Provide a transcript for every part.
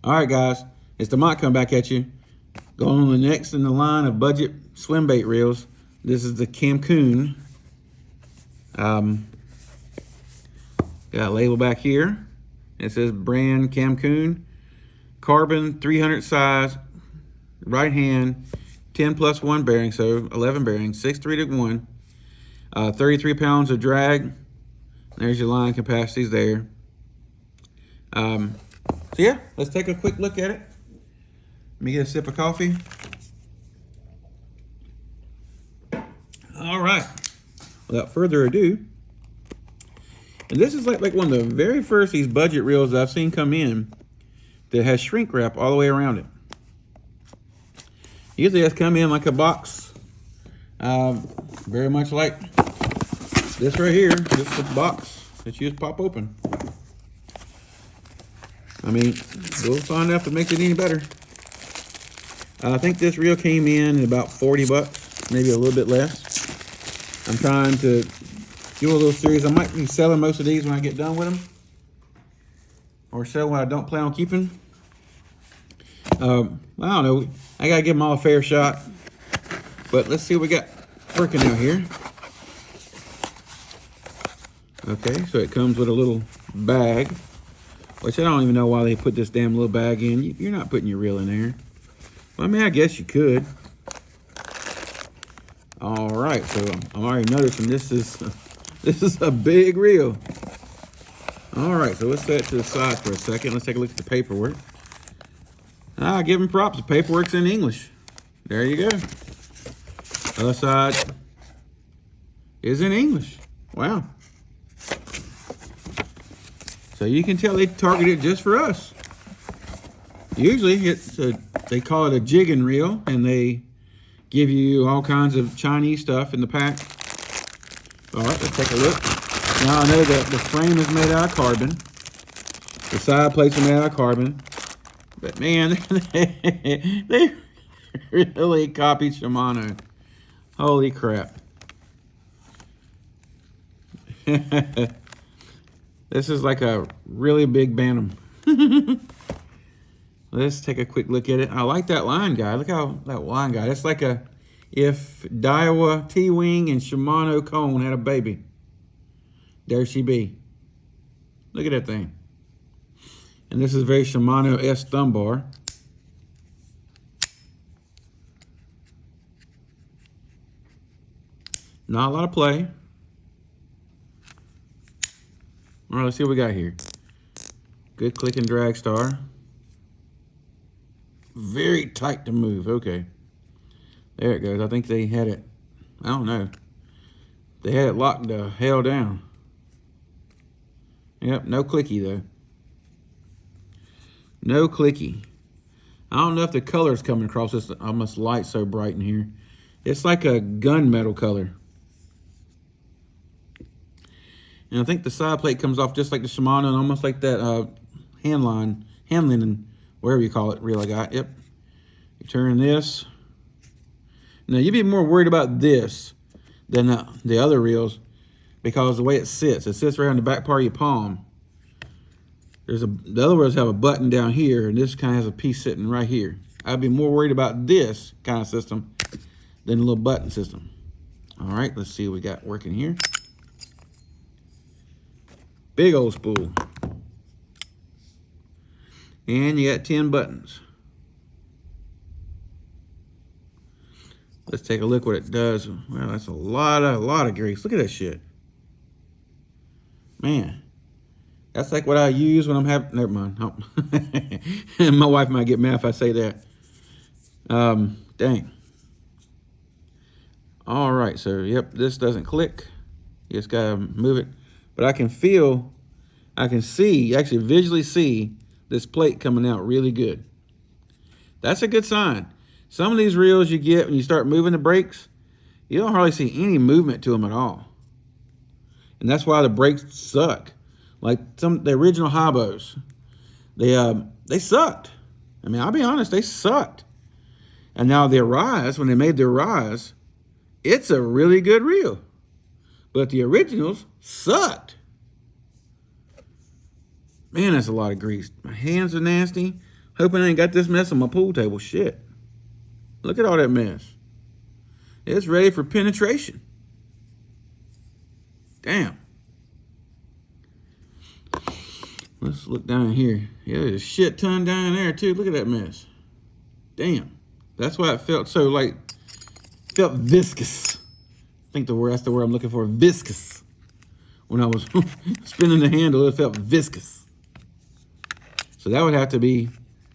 All right, guys, it's the Mott coming back at you. Going on the next in the line of budget swim bait reels. This is the CAMEKOON. Got a label back here. It says brand CAMEKOON. Carbon 300 size, right hand, 10+1 bearing, so 11 bearings, 6.3 to 1. 33 pounds of drag. There's your line capacities there. So yeah, let's take a quick look at it. Let me get a sip of coffee. All right, without further ado, and this is like one of the very first these budget reels I've seen come in that has shrink wrap all the way around it. Usually that's come in like a box, very much like this right here, just a box that you just pop open. I mean, we'll find out if it makes it any better. I think this reel came in at about 40 bucks, maybe a little bit less. I'm trying to do a little series. I might be selling most of these when I get done with them, or sell what I don't plan on keeping. I don't know. I gotta give them all a fair shot. But let's see what we got working out here. Okay, so it comes with a little bag, which I don't even know why they put this damn little bag in. You're not putting your reel in there. Well, I mean, I guess you could. All right, so I'm already noticing this is a big reel. All right, so let's set it to the side for a second. Let's take a look at the paperwork. I give them props. The paperwork's in English. There you go. Other side is in English. Wow. So you can tell they targeted just for us. Usually they call it a jigging reel, and they give you all kinds of Chinese stuff in the pack. All right, let's take a look. Now I know that the frame is made out of carbon. The side plates are made out of carbon. But man, they really copied Shimano. Holy crap. This is like a really big Bantam. Let's take a quick look at it. I like that line guide. Look how that line guide. It's like if Daiwa T-Wing and Shimano Cone had a baby. There she be. Look at that thing. And this is very Shimano-esque thumb bar. Not a lot of play. All right, let's see what we got here. Good click and drag star. Very tight to move. Okay. There it goes. I think they had it. I don't know. They had it locked the hell down. Yep, no clicky though. No clicky. I don't know if the color's coming across this. Almost light so bright in here. It's like a gunmetal color. And I think the side plate comes off just like the Shimano, and almost like that hand linen, whatever you call it, reel I got. Yep. You turn this. Now you'd be more worried about this than the other reels, because the way it sits right on the back part of your palm. The other reels have a button down here, and this kind of has a piece sitting right here. I'd be more worried about this kind of system than the little button system. All right, let's see what we got working here. Big old spool. And you got 10 buttons. Let's take a look what it does. Well, that's a lot of grease. Look at that shit. Man. That's like what I use when I'm having, never mind. And my wife might get mad if I say that. Dang. All right, so yep, this doesn't click. You just gotta move it. But I can see, actually visually see this plate coming out really good. That's a good sign. Some of these reels you get when you start moving the brakes, you don't hardly see any movement to them at all. And that's why the brakes suck. Like the original Habos, they sucked. I mean, I'll be honest, they sucked. And now the Arise, when they made the Arise, it's a really good reel. But the originals sucked. Man, that's a lot of grease. My hands are nasty. Hoping I ain't got this mess on my pool table. Shit. Look at all that mess. It's ready for penetration. Damn. Let's look down here. Yeah, there's a shit ton down there too. Look at that mess. Damn. That's why it felt so felt viscous. I think that's the word I'm looking for, viscous. When I was spinning the handle, it felt viscous. So that would have to be,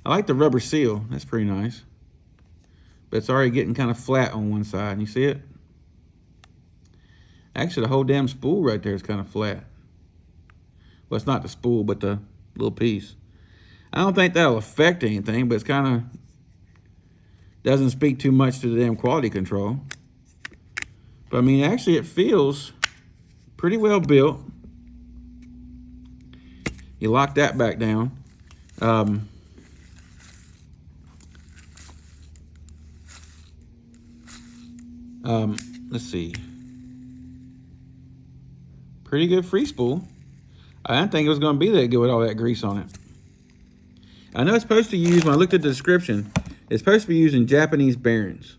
I like the rubber seal. That's pretty nice. But it's already getting kind of flat on one side. You see it? Actually, the whole damn spool right there is kind of flat. Well, it's not the spool, but the little piece. I don't think that'll affect anything, but it's kind of doesn't speak too much to the damn quality control. But I mean, actually, it feels pretty well built. You lock that back down. Let's see. Pretty good free spool. I didn't think it was going to be that good with all that grease on it. I know it's supposed to use, when I looked at the description, it's supposed to be using Japanese bearings.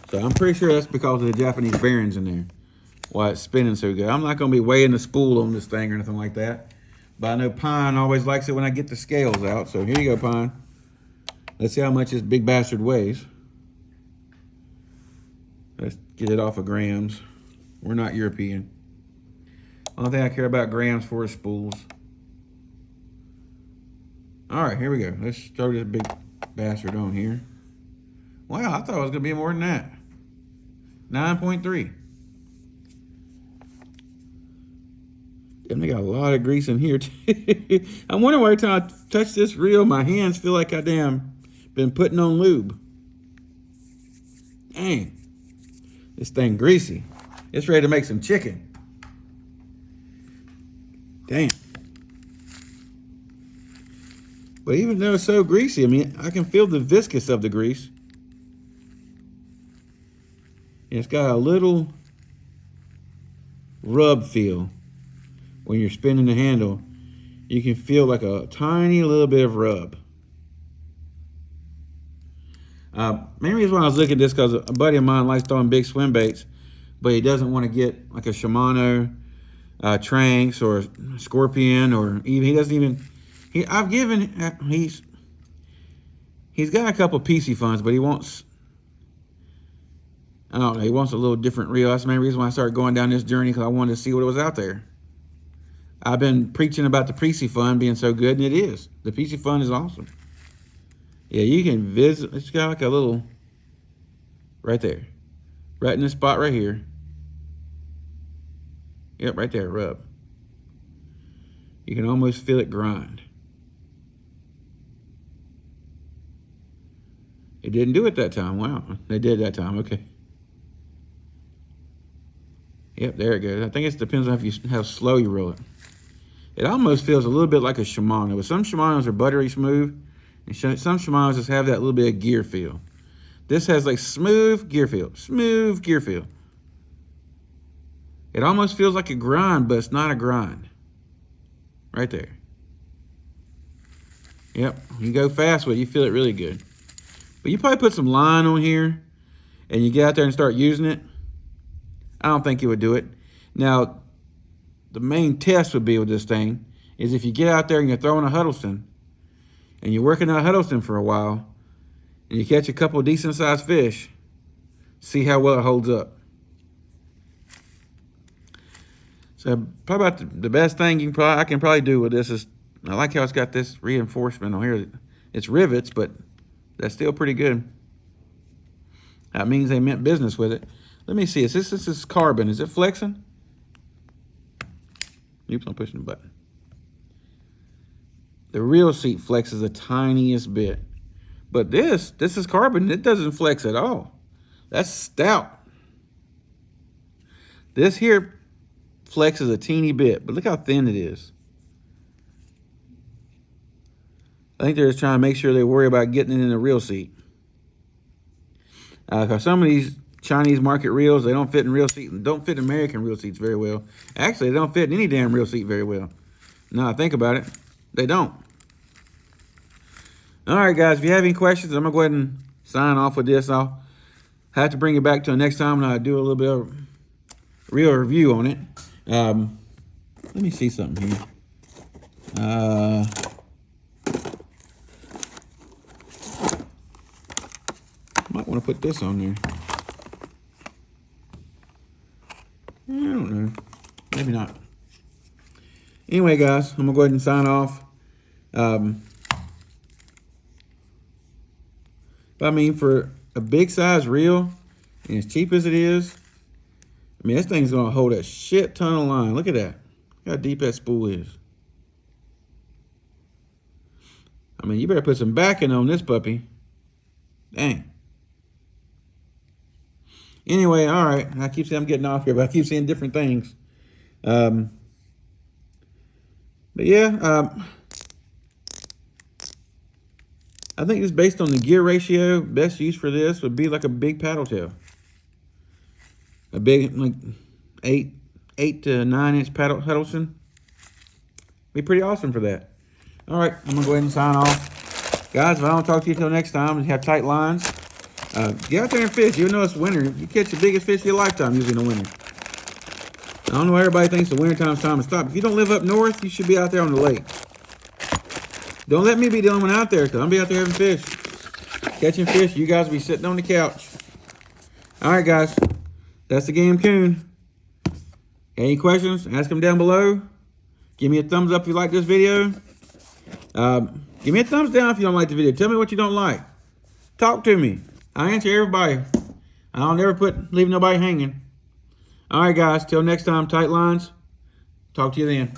So I'm pretty sure that's because of the Japanese bearings in there, why it's spinning so good. I'm not going to be weighing the spool on this thing or anything like that. But I know Pine always likes it when I get the scales out. So here you go, Pine. Let's see how much this big bastard weighs. Let's get it off of grams. We're not European. Only thing I care about grams for is spools. All right, here we go. Let's throw this big bastard on here. Wow, I thought it was gonna be more than that. 9.3. Damn, they got a lot of grease in here too. I'm wondering why every time I touch this reel, my hands feel like I damn been putting on lube. Dang, this thing greasy. It's ready to make some chicken. Damn. But even though it's so greasy, I mean, I can feel the viscous of the grease. It's got a little rub feel. When you're spinning the handle, you can feel like a tiny little bit of rub. Main reason why I was looking at this because a buddy of mine likes throwing big swim baits, but he doesn't want to get like a Shimano Tranx or Scorpion, or even, he doesn't even, he's got a couple PC funds, but he wants, I don't know, he wants a little different reel. That's the main reason why I started going down this journey, because I wanted to see what was out there. I've been preaching about the PC fund being so good, and it is. The PC fund is awesome. Yeah, you can visit, it's got like a little, right there. Right in this spot right here. Yep, right there, rub. You can almost feel it grind. It didn't do it that time. Wow, they did that time, okay. Yep, there it goes. I think it depends on how slow you roll it. It almost feels a little bit like a Shimano, but some Shimanos are buttery smooth, and some Shimanos just have that little bit of gear feel. This has like smooth gear feel, smooth gear feel. It almost feels like a grind, but it's not a grind. Right there. Yep, you go fast with it, you feel it really good. But you probably put some line on here, and you get out there and start using it. I don't think it would do it. Now, the main test would be with this thing is if you get out there and you're throwing a Huddleston, and you're working that Huddleston for a while, and you catch a couple of decent sized fish, see how well it holds up. So probably about the best thing I can probably do with this is, I like how it's got this reinforcement on here. It's rivets, but that's still pretty good. That means they meant business with it. Let me see, this is carbon. Is it flexing? Oops, I'm pushing the button. The reel seat flexes the tiniest bit. But this is carbon. It doesn't flex at all. That's stout. This here flexes a teeny bit, but look how thin it is. I think they're just trying to make sure they worry about getting it in the reel seat. Because some of these Chinese market reels, they don't fit in reel seat, don't fit American reel seats very well. Actually, they don't fit in any damn reel seat very well. Now I think about it, they don't. All right, guys, if you have any questions, I'm going to go ahead and sign off with this. I'll have to bring it back to the next time when I do a little bit of real review on it. Let me see something here. Might want to put this on there. I don't know. Maybe not. Anyway, guys, I'm going to go ahead and sign off. But I mean, for a big size reel, and as cheap as it is, I mean, this thing's going to hold a shit ton of line. Look at that. Look how deep that spool is. I mean, you better put some backing on this puppy. Dang. Anyway, all right. I keep saying I'm getting off here, but I keep seeing different things. But yeah, I think just based on the gear ratio, best use for this would be like a big paddle tail. A big, like 8 to 9 inch paddleson. Be pretty awesome for that. All right, I'm gonna go ahead and sign off. Guys, if I don't talk to you until next time, and have tight lines, get out there and fish. Even though it's winter, you catch the biggest fish of your lifetime usually in the winter. I don't know why everybody thinks the winter time's time to stop. If you don't live up north, you should be out there on the lake. Don't let me be the only one out there, because I'll be out there having fish. Catching fish, you guys will be sitting on the couch. All right, guys. That's the CAMEKOON. Any questions? Ask them down below. Give me a thumbs up if you like this video. Give me a thumbs down if you don't like the video. Tell me what you don't like. Talk to me. I answer everybody. I'll never leave nobody hanging. All right, guys. Till next time, tight lines. Talk to you then.